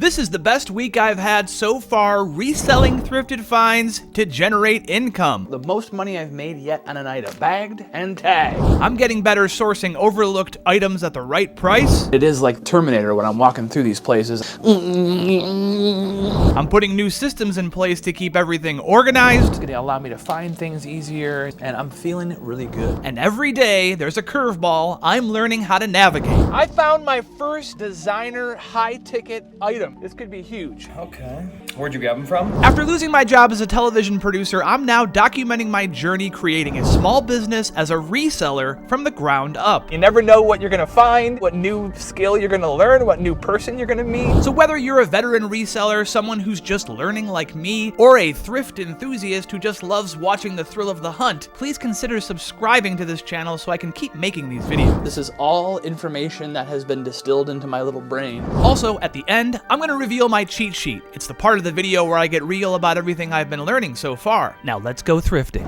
This is the best week I've had so far reselling thrifted finds to generate income. The most money I've made yet on an item, bagged and tagged. I'm getting better sourcing overlooked items at the right price. It is like Terminator when I'm walking through these places. I'm putting new systems in place to keep everything organized. It's gonna allow me to find things easier, and I'm feeling really good. And every day there's a curveball I'm learning how to navigate. I found my first designer high-ticket item. This could be huge. Okay. Where'd you grab them from? After losing my job as a television producer, I'm now documenting my journey creating a small business as a reseller from the ground up. You never know what you're gonna find, what new skill you're gonna learn, what new person you're gonna meet. So whether you're a veteran reseller, someone who's just learning like me, or a thrift enthusiast who just loves watching the thrill of the hunt, please consider subscribing to this channel so I can keep making these videos. This is all information that has been distilled into my little brain. Also, at the end, I'm gonna reveal my cheat sheet. It's the part of the video where I get real about everything I've been learning so far. Now let's go thrifting.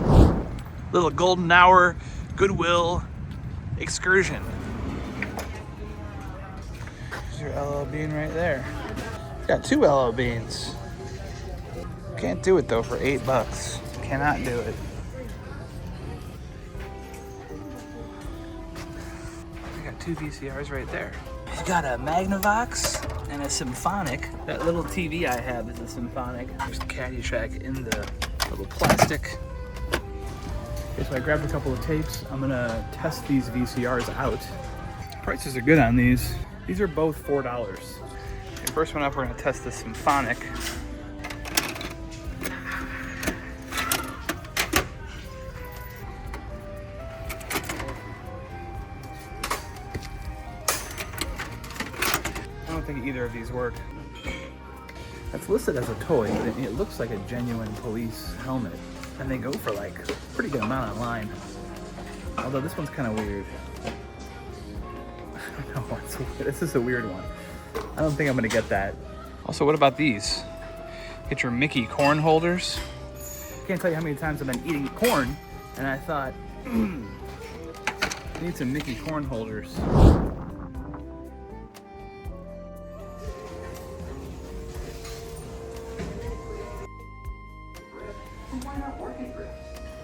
Little golden hour, Goodwill excursion. There's your LL Bean right there. Got 2 LL Beans. Can't do it though for $8. Cannot do it. I got 2 VCRs right there. You got a Magnavox and a Symphonic. That little TV I have is a Symphonic. There's the Caddyshack in the little plastic. Okay, so I grabbed a couple of tapes. I'm gonna test these VCRs out. Prices are good on these. These are both $4. Okay, first one up, we're gonna test the Symphonic. I don't think either of these work. That's listed as a toy, but it looks like a genuine police helmet. And they go for like a pretty good amount online. Although this one's kind of weird. I don't know, this is a weird one. I don't think I'm gonna get that. Also, what about these? Get your Mickey corn holders. Can't tell you how many times I've been eating corn, and I thought, I need some Mickey corn holders. Why not work at Thrift?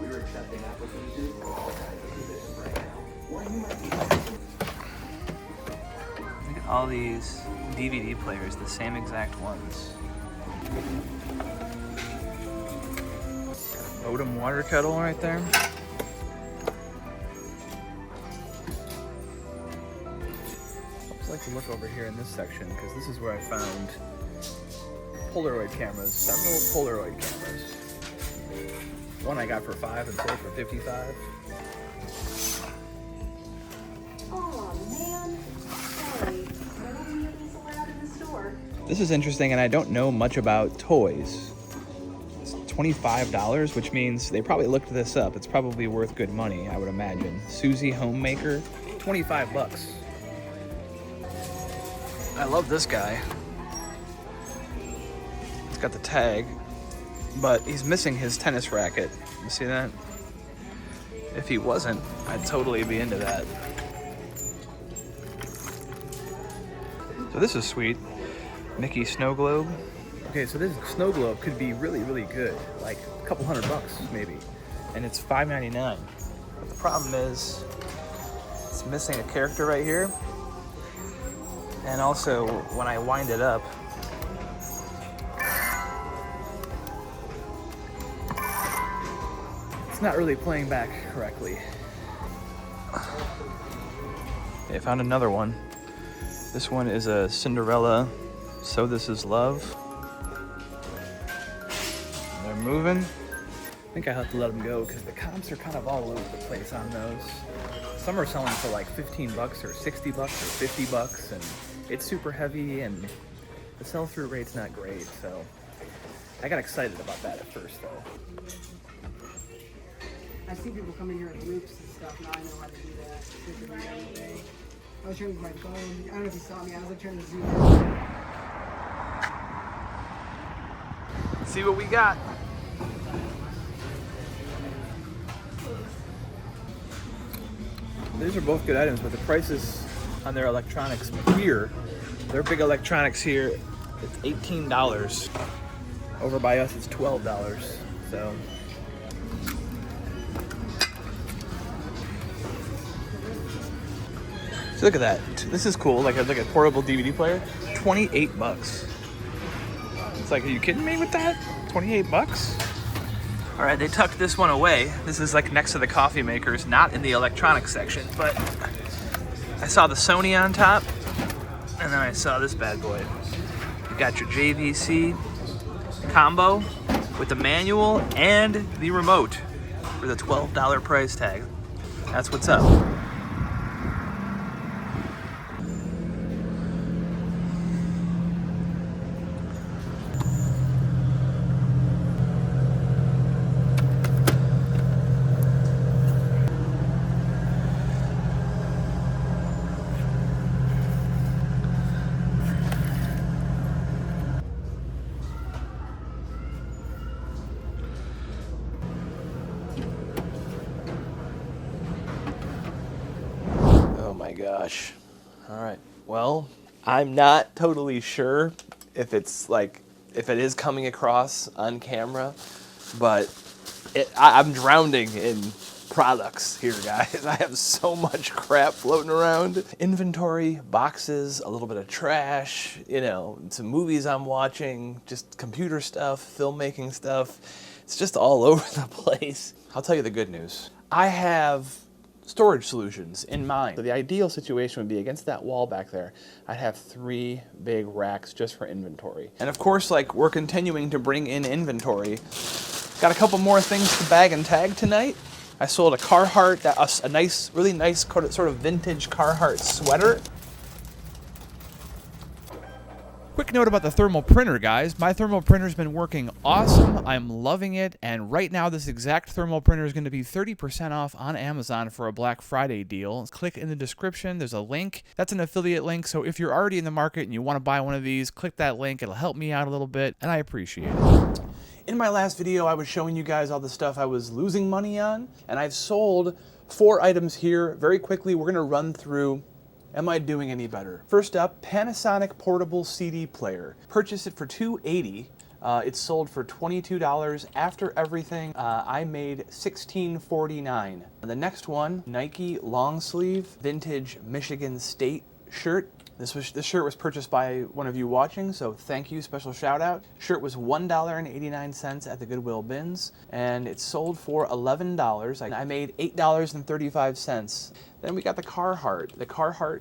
We're accepting applications for all kinds of positions right now. Or you might be Look at all these DVD players, the same exact ones. Got a Modem water kettle right there. I'd like to look over here in this section because this is where I found Polaroid cameras, several Polaroid cameras. One I got for $5 and sold for $55. Oh man, sorry. I don't think these allowed in the store. This is interesting, and I don't know much about toys. It's $25, which means they probably looked this up. It's probably worth good money, I would imagine. Susie Homemaker, $25. I love this guy. It's got the tag, but he's missing his tennis racket. You see that? If he wasn't, I'd totally be into that. So this is sweet. Mickey snow globe. Okay, so this snow globe could be really, really good. Like a couple $100 maybe. And it's $5.99. But the problem is, it's missing a character right here. And also, when I wind it up, not really playing back correctly. Okay, I found another one. This one is a Cinderella, So This Is Love. They're moving. I think I have to let them go because the comps are kind of all over the place on those. Some are selling for like $15 or $60 or $50, and it's super heavy and the sell-through rate's not great, so I got excited about that at first though. I see people coming here with loops and stuff. Now I know how to do that. I was trying to use my phone. I don't know if you saw me. I was like trying to zoom in. See what we got. These are both good items, but the prices on their electronics here, their big electronics here, It's $18. Over by us, it's $12. So. So look at that. This is cool. Like a portable DVD player. 28 bucks. It's like, are you kidding me with that? 28 bucks? All right, they tucked this one away. This is like next to the coffee makers, not in the electronics section, but I saw the Sony on top, and then I saw this bad boy. You got your JVC combo with the manual and the remote for the $12 price tag. That's what's up. Oh my gosh. All right. Well, I'm not totally sure if it is coming across on camera, but I'm drowning in products here, guys. I have so much crap floating around. Inventory, boxes, a little bit of trash, some movies I'm watching, just computer stuff, filmmaking stuff. It's just all over the place. I'll tell you the good news. I have storage solutions in mind. So the ideal situation would be against that wall back there, I'd have 3 big racks just for inventory. And of course, we're continuing to bring in inventory. Got a couple more things to bag and tag tonight. I sold a Carhartt, a nice, really nice sort of vintage Carhartt sweater. Quick note about the thermal printer, guys. My thermal printer's been working awesome. I'm loving it. And right now, this exact thermal printer is going to be 30% off on Amazon for a Black Friday deal. Click in the description. There's a link. That's an affiliate link. So if you're already in the market and you want to buy one of these, click that link. It'll help me out a little bit, and I appreciate it. In my last video, I was showing you guys all the stuff I was losing money on, and I've sold 4 items here. Very quickly, we're going to run through. Am I doing any better? First up, Panasonic portable CD player. Purchased it for $280. It's sold for $22. After everything, I made $16.49. The next one, Nike long sleeve vintage Michigan State shirt. This shirt was purchased by one of you watching, so thank you, special shout out. Shirt was $1.89 at the Goodwill bins, and it sold for $11. I made $8.35. Then we got the Carhartt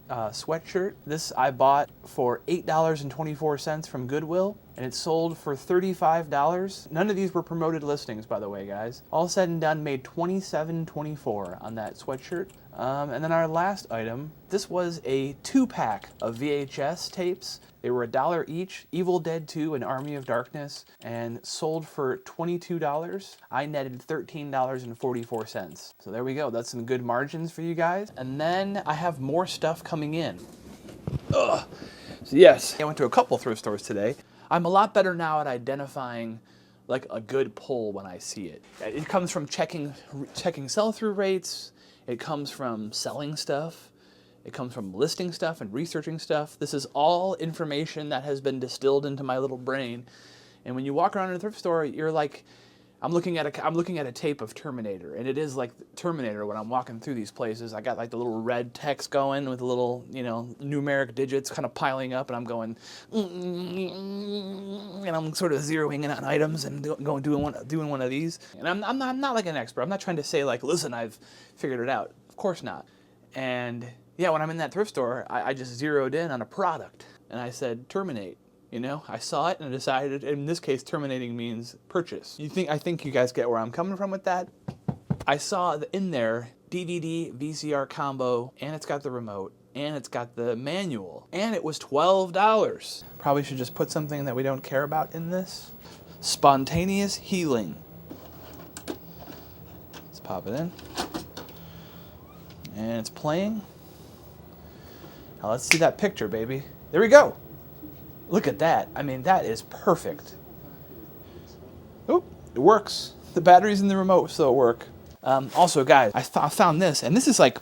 sweatshirt. This I bought for $8.24 from Goodwill, and it sold for $35. None of these were promoted listings, by the way, guys. All said and done, made $27.24 on that sweatshirt. And then our last item, this was a 2-pack of VHS tapes. They were $1 each, Evil Dead 2 and Army of Darkness, and sold for $22. I netted $13.44. So there we go, that's some good margins for you guys. And then I have more stuff coming in. Ugh. So yes, I went to a couple thrift stores today. I'm a lot better now at identifying like a good pull when I see it. It comes from checking sell-through rates. It comes from selling stuff. It comes from listing stuff and researching stuff. This is all information that has been distilled into my little brain. And when you walk around in a thrift store, you're like, I'm looking at a tape of Terminator, and it is like Terminator when I'm walking through these places. I got like the little red text going with the little, numeric digits kind of piling up, and I'm going, and I'm sort of zeroing in on items and doing one of these. And I'm not like an expert. I'm not trying to say like, listen, I've figured it out. Of course not. And yeah, when I'm in that thrift store, I just zeroed in on a product, and I said, terminate. I saw it and I decided, in this case, terminating means purchase. I think you guys get where I'm coming from with that. I saw in there DVD, VCR combo, and it's got the remote, and it's got the manual, and it was $12. Probably should just put something that we don't care about in this. Spontaneous healing. Let's pop it in. And it's playing. Now let's see that picture, baby. There we go. Look at that. I mean, that is perfect. Oh, it works. The batteries in the remote still work. Also, guys, I found this, and this is like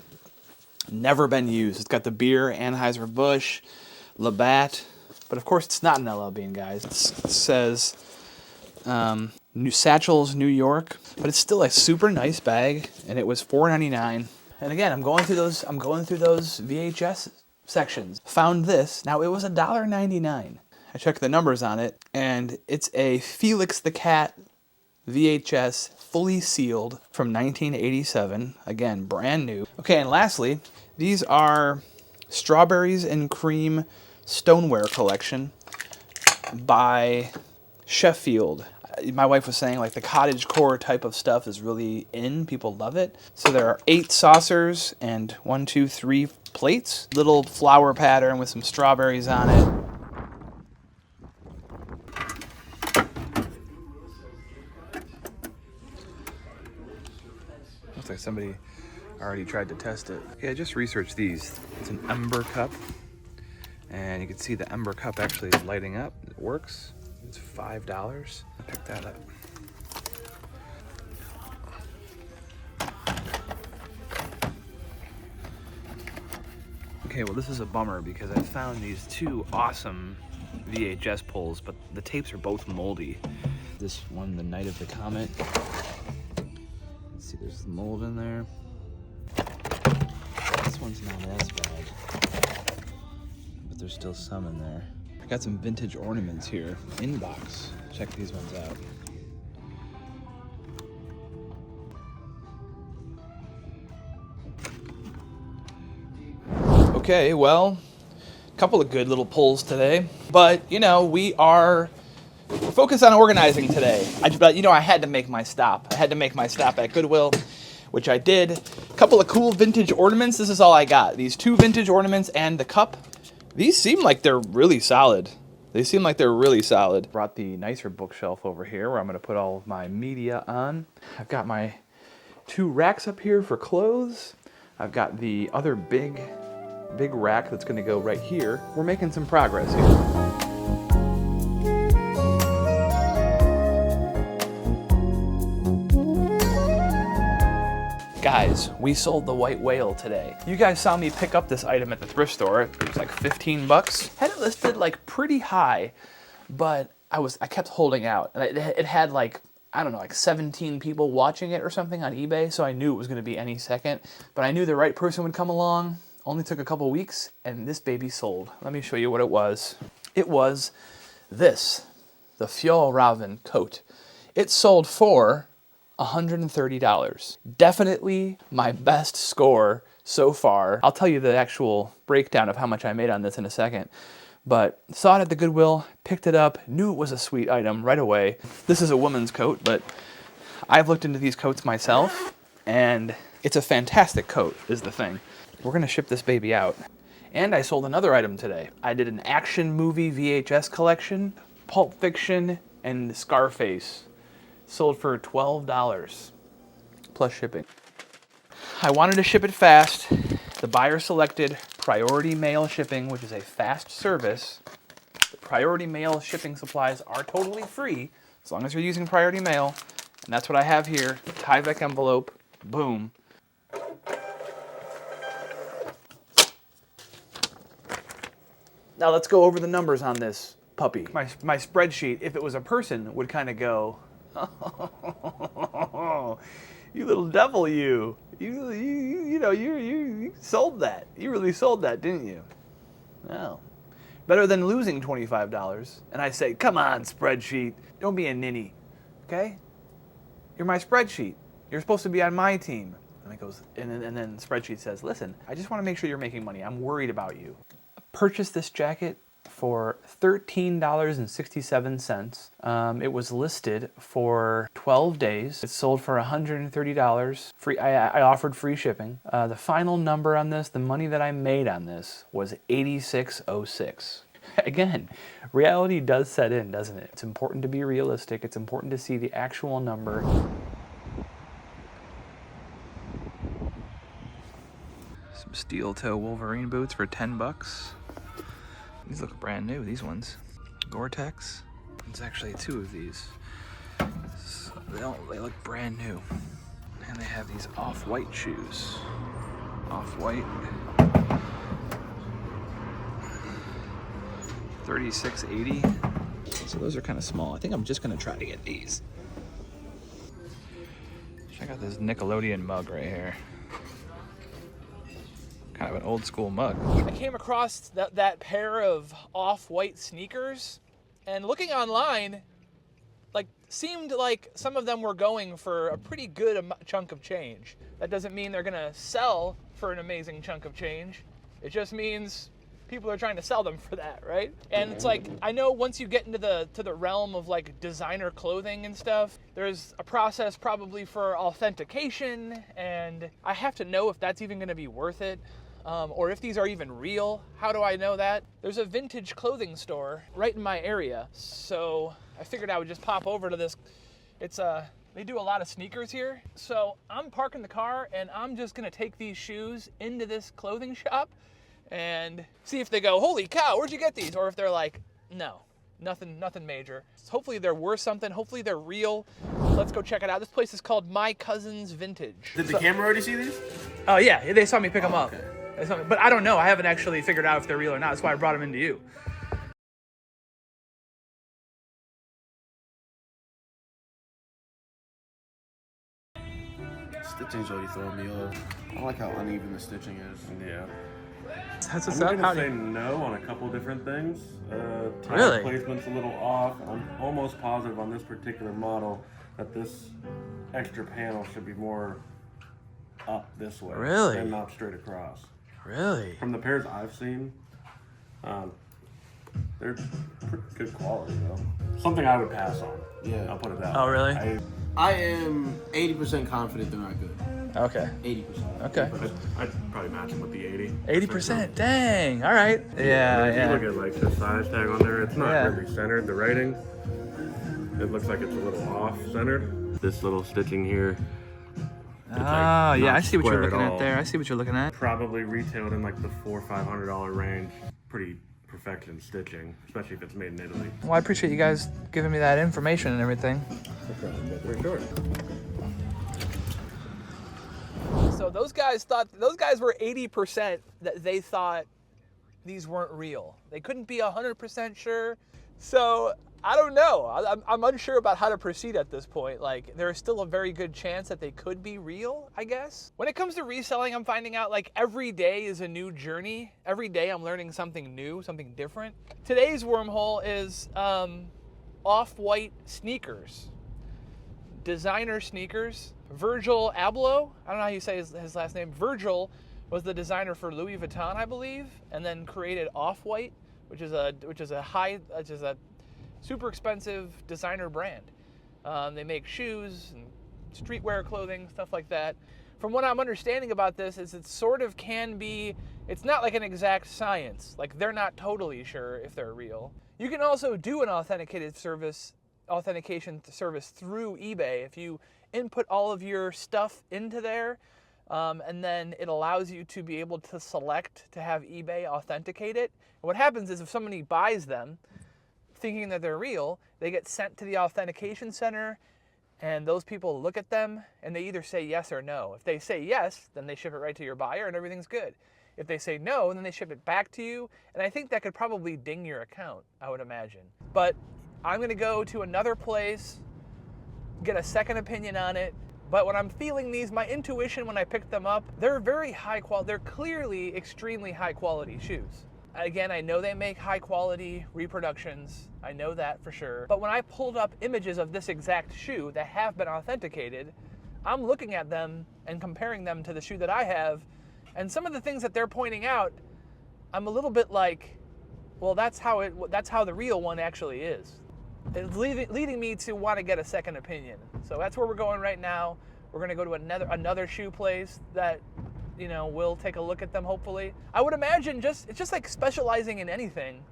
never been used. It's got the beer, Anheuser-Busch, Labatt. But of course, it's not an LL Bean, guys. It says New Satchels, New York, but it's still a super nice bag, and it was $4.99. And again, I'm going through those VHS sections. Found this. Now it was $1.99. I checked the numbers on it, and it's a Felix the Cat VHS, fully sealed, from 1987. Again, brand new. Okay, and lastly, these are Strawberries and Cream Stoneware Collection by Sheffield. My wife was saying, like, the cottagecore type of stuff is really in. People love it. So there are 8 saucers and 1, 2, 3 plates. Little flower pattern with some strawberries on it. Looks like somebody already tried to test it. Okay, I just researched these. It's an ember cup. And you can see the ember cup actually is lighting up. It works. It's $5. I'll pick that up. Okay, well, this is a bummer because I found these 2 awesome VHS pulls, but the tapes are both moldy. This one, The Night of the Comet. Let's see, there's mold in there. This one's not as bad, but there's still some in there. I got some vintage ornaments here. Inbox. Check these ones out. Okay, well, a couple of good little pulls today, but you know, we're focused on organizing today. But you know, I had to make my stop. I had to make my stop at Goodwill, which I did. A couple of cool vintage ornaments. This is all I got. These 2 vintage ornaments and the cup. These seem like they're really solid. Brought the nicer bookshelf over here where I'm going to put all of my media on. I've got my 2 racks up here for clothes. I've got the other big rack that's going to go right here. We're making some progress here. Guys, we sold the white whale today. You guys saw me pick up this item at the thrift store. It was like 15 bucks. Had it listed like pretty high, but I kept holding out. And it had like, I don't know, like 17 people watching it or something on eBay, so I knew it was gonna be any second. But I knew the right person would come along. Only took a couple weeks, and this baby sold. Let me show you what it was. It was this, the Fjallraven coat. It sold for $130. Definitely my best score so far. I'll tell you the actual breakdown of how much I made on this in a second. But saw it at the Goodwill, picked it up, knew it was a sweet item right away. This is a woman's coat, but I've looked into these coats myself, and it's a fantastic coat, is the thing. We're gonna ship this baby out. And I sold another item today. I did an action movie VHS collection, Pulp Fiction, and Scarface. Sold for $12 plus shipping. I wanted to ship it fast. The buyer selected priority mail shipping, which is a fast service. The priority mail shipping supplies are totally free as long as you're using priority mail. And that's what I have here. Tyvek envelope. Boom. Now let's go over the numbers on this puppy. My spreadsheet, if it was a person, would kind of go, oh, you little devil, you sold that. You really sold that, didn't you? Well, better than losing $25. And I say, come on, spreadsheet, don't be a ninny, okay? You're my spreadsheet. You're supposed to be on my team. And it goes, and then the spreadsheet says, listen, I just want to make sure you're making money. I'm worried about you. Purchased this jacket for $13.67. It was listed for 12 days. It sold for $130. Free. I offered free shipping. The final number on this, the money that I made on this, was $86.06. Again, reality does set in, doesn't it? It's important to be realistic. It's important to see the actual number. Some steel toe Wolverine boots for 10 bucks. These look brand new, these ones. Gore-Tex. There's actually 2 of these. So they look brand new. And they have these off-white shoes. Off-white. $36.80. So those are kind of small. I think I'm just gonna try to get these. Check out this Nickelodeon mug right here. Kind of an old school mug. I came across that pair of off-white sneakers, and looking online, like, seemed like some of them were going for a pretty good chunk of change. That doesn't mean they're gonna sell for an amazing chunk of change. It just means people are trying to sell them for that, right? And it's like, I know once you get into the realm of like designer clothing and stuff, there's a process probably for authentication, and I have to know if that's even gonna be worth it, or if these are even real. How do I know that? There's a vintage clothing store right in my area, so I figured I would just pop over to this. They do a lot of sneakers here, so I'm parking the car and I'm just gonna take these shoes into this clothing shop and see if they go, holy cow, where'd you get these? Or if they're like, no, nothing major. Hopefully they're worth something. Hopefully they're real. Let's go check it out. This place is called My Cousin's Vintage. Did the camera already see these? Oh yeah, they saw me pick them up. Okay. But I don't know. I haven't actually figured out if they're real or not. That's why I brought them into you. Stitching's already throwing me off. I don't like how uneven the stitching is. Yeah. That's what's I'm up. gonna say no on a couple different things. Tag Really? Placement's a little off. I'm almost positive on this particular model that this extra panel should be more up this way. Really? And not straight across. Really? From the pairs I've seen, they're pretty good quality though. Something I would pass on. Yeah. I'll put it that Oh, way. really? I am 80% confident they're not good. Okay. 80%. Okay. I'd probably match them with the 80. 80%. Dang. All right. Yeah. If you Yeah. look at like the size tag on there, it's not Yeah. really centered. The writing, it looks like it's a little off centered. This little stitching here. Ah, yeah. not I see what you're square at looking at all. there. I see what you're looking at. Probably retailed in like the $400 or $500 range. Pretty perfection stitching, especially if it's made in Italy. Well, I appreciate you guys giving me that information and everything. For sure. So those guys were 80% that they thought these weren't real. They couldn't be 100% sure. So I don't know. I'm unsure about how to proceed at this point. Like, there's still a very good chance that they could be real, I guess. When it comes to reselling, I'm finding out like every day is a new journey. Every day I'm learning something new, something different. Today's wormhole is off-white sneakers. Designer sneakers. Virgil Abloh, I don't know how you say his last name. Virgil was the designer for Louis Vuitton, I believe, and then created Off-White, which is a super expensive designer brand. They make shoes and streetwear clothing, stuff like that. From what I'm understanding about this is it sort of can be, it's not like an exact science. Like, they're not totally sure if they're real. You can also do an authentication service through eBay if you input all of your stuff into there, and then it allows you to be able to select to have eBay authenticate it. And what happens is if somebody buys them thinking that they're real, they get sent to the authentication center, and those people look at them and they either say yes or no. If they say yes, then they ship it right to your buyer and everything's good. If they say no, then they ship it back to you, and I think that could probably ding your account, I would imagine. But I'm gonna go to another place, get a second opinion on it. But when I'm feeling these, my intuition when I picked them up, they're very high quality. They're clearly extremely high quality shoes. Again, I know they make high quality reproductions. I know that for sure. But when I pulled up images of this exact shoe that have been authenticated, I'm looking at them and comparing them to the shoe that I have. And some of the things that they're pointing out, I'm a little bit like, well, that's how the real one actually is. It's leading me to want to get a second opinion. So that's where we're going right now. We're going to go to another shoe place that, you know, we'll take a look at them hopefully. I would imagine it's just like specializing in anything.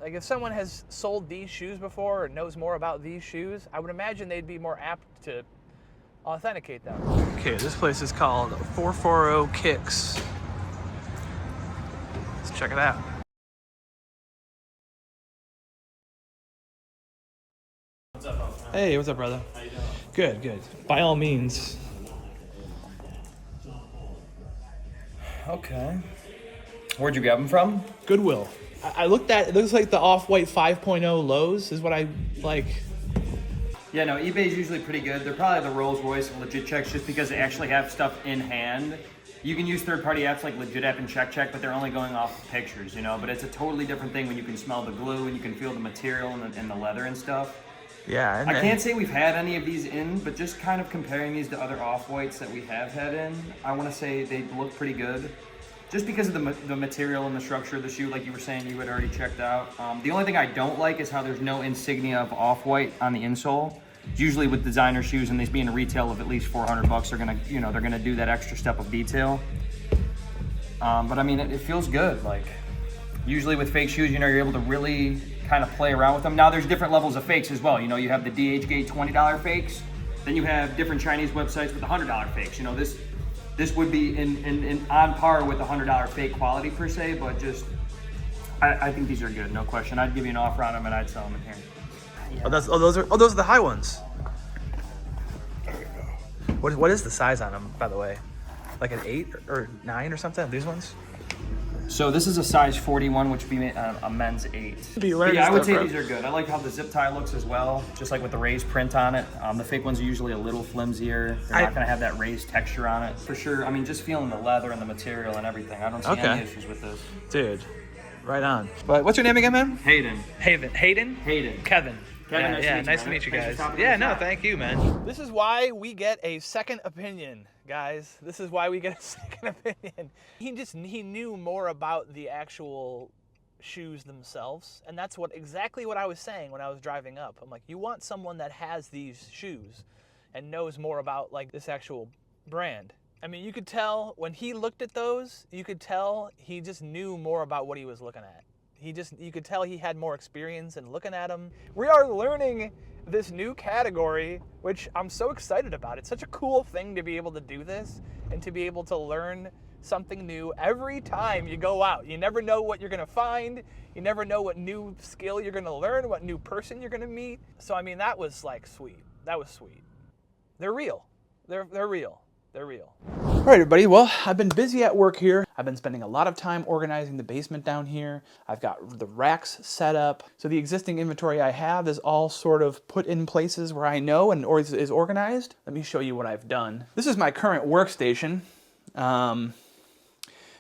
Like if someone has sold these shoes before or knows more about these shoes, I would imagine they'd be more apt to authenticate them. Okay, this place is called 440 Kicks. Let's check it out. Hey, what's up, brother? How you doing? Good, good. By all means. Okay. Where'd you grab them from? Goodwill. I looked at it, looks like the Off-White 5.0 lows is what I like. Yeah, no, eBay's usually pretty good. They're probably the Rolls Royce of legit checks just because they actually have stuff in hand. You can use third-party apps like Legit App and Check, but they're only going off pictures, you know? But it's a totally different thing when you can smell the glue and you can feel the material and the leather and stuff. Yeah. I can't say we've had any of these in, but just kind of comparing these to other Off-Whites that we have had in, I want to say they look pretty good. Just because of the material and the structure of the shoe, like you were saying, you had already checked out. The only thing I don't like is how there's no insignia of Off-White on the insole. Usually with designer shoes and these being a retail of at least $400, they're gonna, you know, they're gonna do that extra step of detail. But I mean, it feels good. Like usually with fake shoes, you know, you're able to really kind of play around with them. Now there's different levels of fakes as well. You know, you have the DHgate $20 fakes, then you have different Chinese websites with the $100 fakes. You know, this would be in on par with the $100 fake quality per se, but just I think these are good, no question. I'd give you an offer on them and I'd sell them in here. Oh, those are the high ones. What is the size on them, by the way? Like an 8 or 9 or something? These ones? So this is a size 41, which would be a men's 8. But yeah, I would say these are good. I like how the zip tie looks as well, just like with the raised print on it. The fake ones are usually a little flimsier. They're not gonna have that raised texture on it. For sure, I mean, just feeling the leather and the material and everything. I don't see any issues with this. Dude, right on. But what's your name again, man? Hayden. Hayden? Kevin. Nice to meet you guys. Yeah, no, thank you, man. This is why we get a second opinion, guys. This is why we get a second opinion. He knew more about the actual shoes themselves, and that's exactly what I was saying when I was driving up. I'm like, you want someone that has these shoes and knows more about like this actual brand. I mean, you could tell when he looked at those, you could tell he just knew more about what he was looking at. You could tell he had more experience in looking at them. We are learning this new category, which I'm so excited about. It's such a cool thing to be able to do this and to be able to learn something new every time you go out. You never know what you're gonna find. You never know what new skill you're gonna learn, what new person you're gonna meet. So I mean, that was like sweet. That was sweet. They're real. They're real. They're real. All right, everybody. Well, I've been busy at work here. I've been spending a lot of time organizing the basement down here. I've got the racks set up. So the existing inventory I have is all sort of put in places where I know and is organized. Let me show you what I've done. This is my current workstation.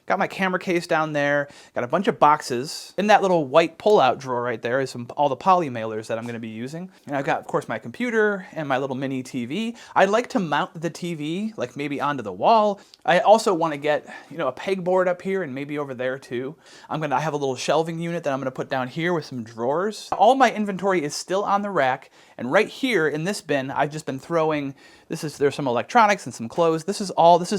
Got my camera case down there, got a bunch of boxes. In that little white pull-out drawer right there is all the poly mailers that I'm gonna be using. And I've got, of course, my computer and my little mini TV. I'd like to mount the TV, like maybe onto the wall. I also wanna get, you know, a pegboard up here and maybe over there too. I have a little shelving unit that I'm gonna put down here with some drawers. All my inventory is still on the rack, and right here in this bin, I've just been throwing, there's some electronics and some clothes. This is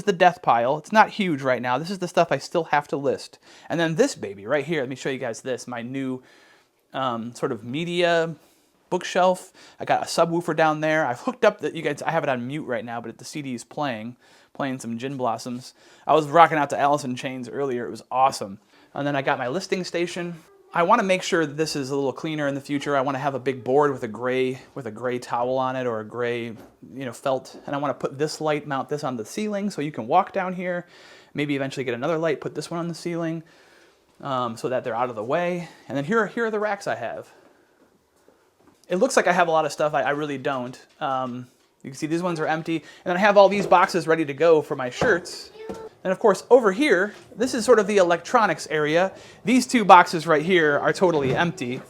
the death pile. It's not huge right now. This is the stuff I still have to list. And then this baby right here, let me show you guys this, my new sort of media bookshelf. I got a subwoofer down there. I've hooked up I have it on mute right now, but the CD is playing some Gin Blossoms. I was rocking out to Alice in Chains earlier. It was awesome. And then I got my listing station. I want to make sure that this is a little cleaner in the future. I want to have a big board with a gray towel on it or a gray, you know, felt. And I want to put this light, mount this on the ceiling so you can walk down here. Maybe eventually get another light, put this one on the ceiling so that they're out of the way. And then here are the racks I have. It looks like I have a lot of stuff. I really don't. You can see these ones are empty. And then I have all these boxes ready to go for my shirts. And of course, over here, this is sort of the electronics area. These two boxes right here are totally empty.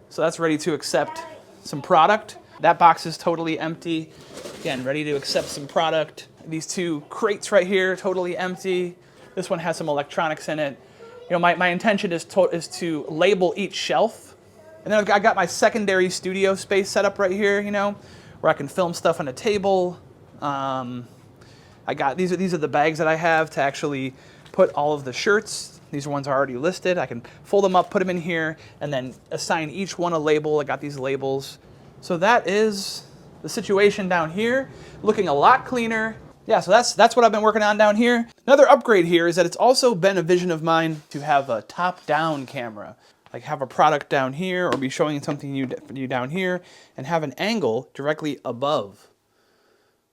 So that's ready to accept some product. That box is totally empty. Again, ready to accept some product. These two crates right here, totally empty. This one has some electronics in it. You know, my intention is to label each shelf. And then I got my secondary studio space set up right here, you know, where I can film stuff on a table. I got these are the bags that I have to actually put all of the shirts. These ones are already listed. I can fold them up, put them in here, and then assign each one a label. I got these labels. So that is the situation down here. Looking a lot cleaner. Yeah, so that's what I've been working on down here. Another upgrade here is that it's also been a vision of mine to have a top-down camera. Like have a product down here or be showing something new down here and have an angle directly above.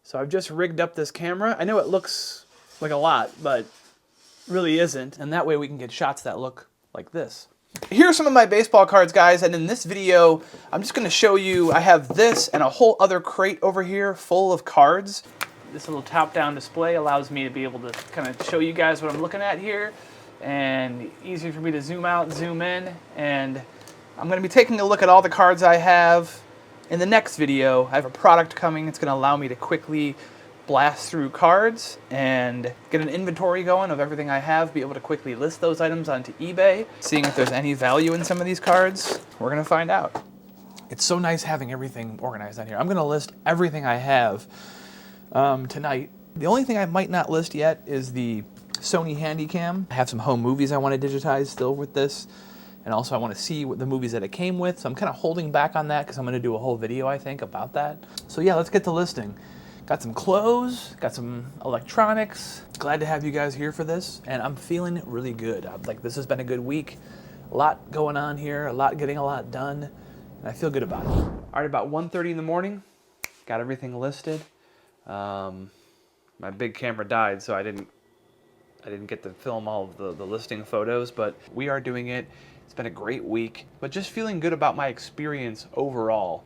So I've just rigged up this camera. I know it looks like a lot, but really isn't. And that way we can get shots that look like this. Here's some of my baseball cards, guys, and in this video, I'm just going to show you, I have this and a whole other crate over here full of cards. This little top-down display allows me to be able to kind of show you guys what I'm looking at here, and easier for me to zoom out, zoom in, and I'm going to be taking a look at all the cards I have. In the next video, I have a product coming. It's going to allow me to quickly blast through cards and get an inventory going of everything I have, be able to quickly list those items onto eBay, seeing if there's any value in some of these cards. We're gonna find out. It's so nice having everything organized on here. I'm gonna list everything I have tonight. The only thing I might not list yet is the Sony Handycam. I have some home movies I want to digitize still with this, and also I want to see what the movies that it came with, so I'm kind of holding back on that because I'm gonna do a whole video, I think, about that. So yeah, let's get to listing. Got some clothes, got some electronics. Glad to have you guys here for this, and I'm feeling really good. Like, this has been a good week. A lot going on here, getting a lot done, and I feel good about it. All right, about 1:30 in the morning, got everything listed. My big camera died, so I didn't get to film all of the listing photos, but we are doing it. It's been a great week, but just feeling good about my experience overall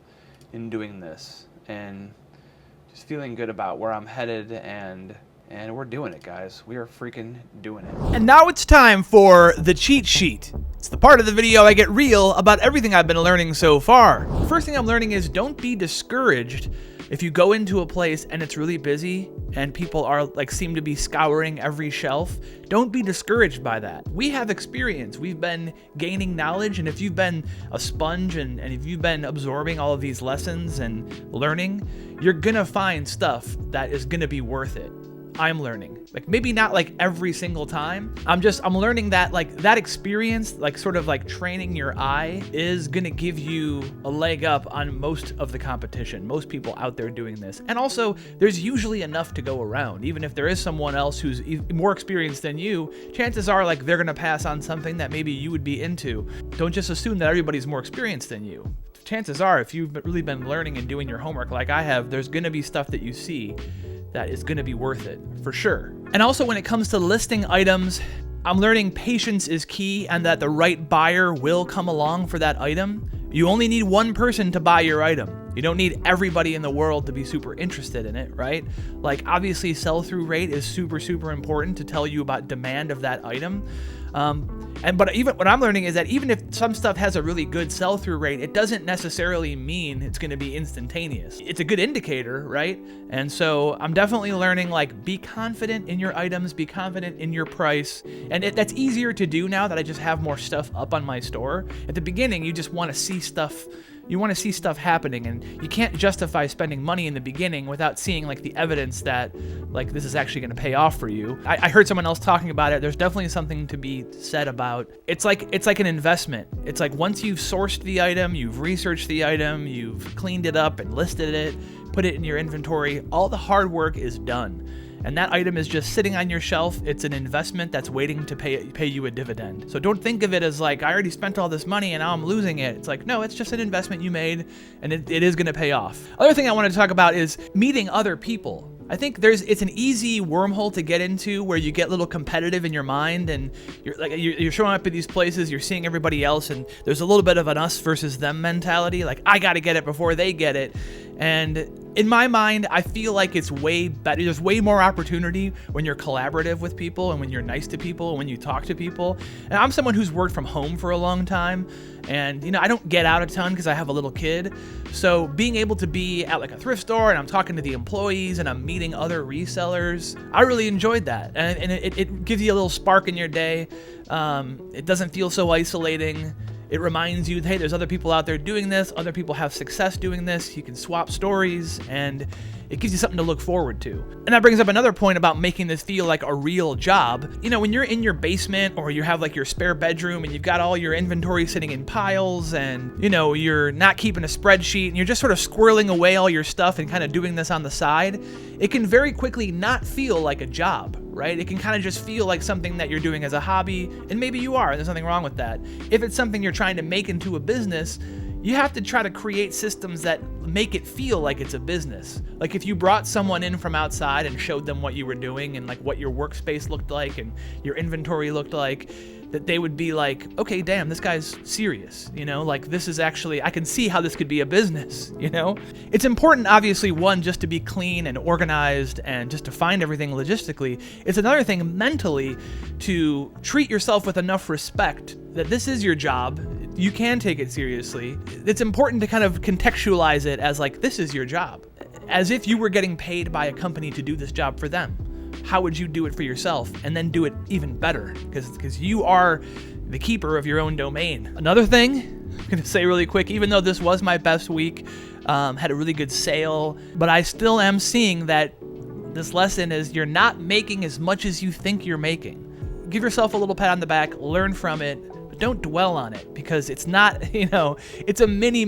in doing this, and just feeling good about where I'm headed, and we're doing it, guys. We are freaking doing it. And now it's time for the cheat sheet. It's the part of the video I get real about everything I've been learning so far. First thing I'm learning is don't be discouraged if you go into a place and it's really busy and people are seem to be scouring every shelf. Don't be discouraged by that. We have experience. We've been gaining knowledge, and if you've been a sponge and if you've been absorbing all of these lessons and learning, you're gonna find stuff that is gonna be worth it. I'm learning. Maybe not every single time. I'm learning that that experience, training your eye, is gonna give you a leg up on most of the competition, most people out there doing this. And also, there's usually enough to go around. Even if there is someone else who's more experienced than you, chances are they're gonna pass on something that maybe you would be into. Don't just assume that everybody's more experienced than you. Chances are, if you've really been learning and doing your homework like I have, there's gonna be stuff that you see that is going to be worth it, for sure. And also, when it comes to listing items, I'm learning patience is key, and that the right buyer will come along for that item. You only need one person to buy your item. You don't need everybody in the world to be super interested in it, right? Obviously, sell-through rate is super, super important to tell you about demand of that item. But even what I'm learning is that even if some stuff has a really good sell-through rate, it doesn't necessarily mean it's going to be instantaneous. It's a good indicator, right? And so I'm definitely learning, be confident in your items, be confident in your price. And that's easier to do now that I just have more stuff up on my store. At the beginning, you just want to see stuff. You want to see stuff happening, and you can't justify spending money in the beginning without seeing the evidence that this is actually going to pay off for you. I heard someone else talking about it. There's definitely something to be said about it's like an investment. It's once you've sourced the item, you've researched the item, you've cleaned it up and listed it, put it in your inventory, all the hard work is done. And that item is just sitting on your shelf. It's an investment that's waiting to pay you a dividend. So don't think of it as I already spent all this money and now I'm losing it. It's no, it's just an investment you made, and it is going to pay off. Other thing I wanted to talk about is meeting other people. I think it's an easy wormhole to get into where you get a little competitive in your mind, and you're showing up at these places, you're seeing everybody else, and there's a little bit of an us versus them mentality. I got to get it before they get it. And in my mind, I feel it's way better. There's way more opportunity when you're collaborative with people and when you're nice to people and when you talk to people. And I'm someone who's worked from home for a long time, and I don't get out a ton because I have a little kid. So being able to be at a thrift store and I'm talking to the employees and I'm meeting other resellers, I really enjoyed that. And it gives you a little spark in your day. It doesn't feel so isolating. It reminds you, hey, there's other people out there doing this. Other people have success doing this. You can swap stories, and it gives you something to look forward to. And that brings up another point about making this feel like a real job. When you're in your basement or you have your spare bedroom and you've got all your inventory sitting in piles, and you're not keeping a spreadsheet and you're just sort of squirreling away all your stuff and kind of doing this on the side, it can very quickly not feel like a job, right? It can kind of just feel like something that you're doing as a hobby, and maybe you are, and there's nothing wrong with that. If it's something you're trying to make into a business, You have to try to create systems that make it feel like it's a business. Like if you brought someone in from outside and showed them what you were doing and like what your workspace looked like and your inventory looked like, that they would be like, okay, damn, this guy's serious, you know, like this is actually, I can see how this could be a business, you know? It's important, obviously, one, just to be clean and organized and just to find everything logistically. It's another thing mentally to treat yourself with enough respect that this is your job. You can take it seriously. It's important to kind of contextualize it as like, this is your job, as if you were getting paid by a company to do this job for them. How would you do it for yourself and then do it even better? Because you are the keeper of your own domain. Another thing I'm gonna say really quick, even though this was my best week, had a really good sale, but I still am seeing that this lesson is you're not making as much as you think you're making. Give yourself a little pat on the back, learn from it, but don't dwell on it, because it's not, you know, it's a mini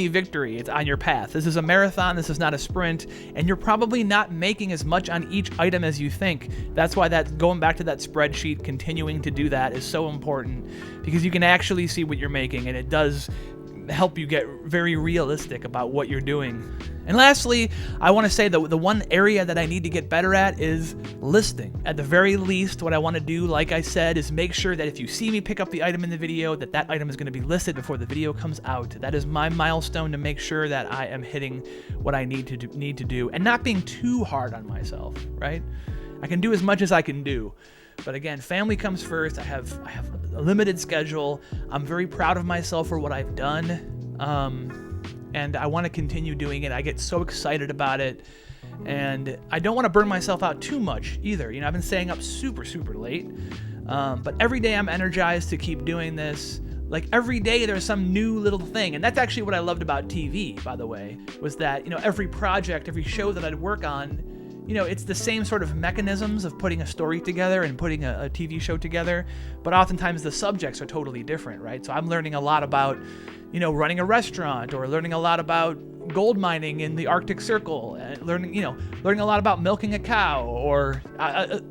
victory. It's on your path. This is a marathon, this is not a sprint, and you're probably not making as much on each item as you think. That's why that going back to that spreadsheet, continuing to do that is so important, because you can actually see what you're making, and it does help you get very realistic about what you're doing. And lastly, I want to say that the one area that I need to get better at is listing. At the very least, what I want to do, like I said, is make sure that if you see me pick up the item in the video, that that item is going to be listed before the video comes out. That is my milestone to make sure that I am hitting what I need to do and not being too hard on myself, right? I can do as much as I can do. But again, family comes first. I have a limited schedule. I'm very proud of myself for what I've done. And I want to continue doing it. I get so excited about it. And I don't want to burn myself out too much either. You know, I've been staying up super late. But every day I'm energized to keep doing this. Like every day there's some new little thing. And that's actually what I loved about TV, by the way, was that, you know, every project, every show that I'd work on, you know, it's the same sort of mechanisms of putting a story together and putting a TV show together, but oftentimes the subjects are totally different, right? So I'm learning a lot about, you know, running a restaurant, or learning a lot about gold mining in the Arctic Circle, and learning a lot about milking a cow, or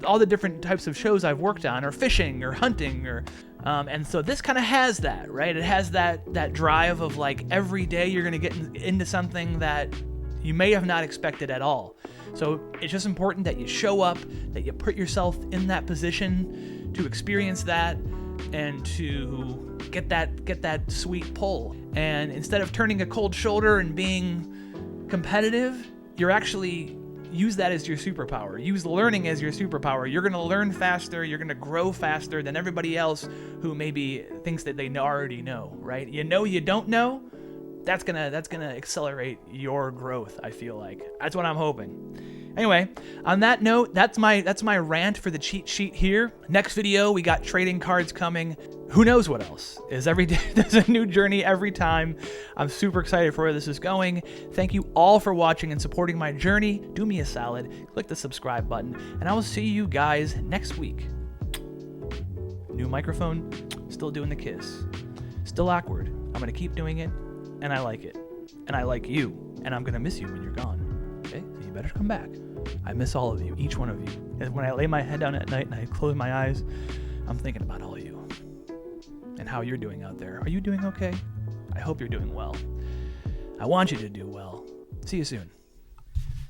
all the different types of shows I've worked on, or fishing, or hunting, or and so this kind of has that, right? It has that drive of like every day you're gonna get into something that you may have not expected at all. So it's just important that you show up, that you put yourself in that position to experience that and to get that sweet pull. And instead of turning a cold shoulder and being competitive, you're actually use that as your superpower. Use learning as your superpower. You're going to learn faster. You're going to grow faster than everybody else who maybe thinks that they already know, right? You know you don't know. That's gonna accelerate your growth, I feel like. That's what I'm hoping. Anyway, on that note, that's my rant for the cheat sheet here. Next video, we got trading cards coming. Who knows what else? Every day there's a new journey every time. I'm super excited for where this is going. Thank you all for watching and supporting my journey. Do me a solid, click the subscribe button, and I will see you guys next week. New microphone, still doing the kiss. Still awkward. I'm gonna keep doing it. And I like it. And I like you. And I'm going to miss you when you're gone. Okay? So you better come back. I miss all of you, each one of you. And when I lay my head down at night and I close my eyes, I'm thinking about all of you. And how you're doing out there. Are you doing okay? I hope you're doing well. I want you to do well. See you soon.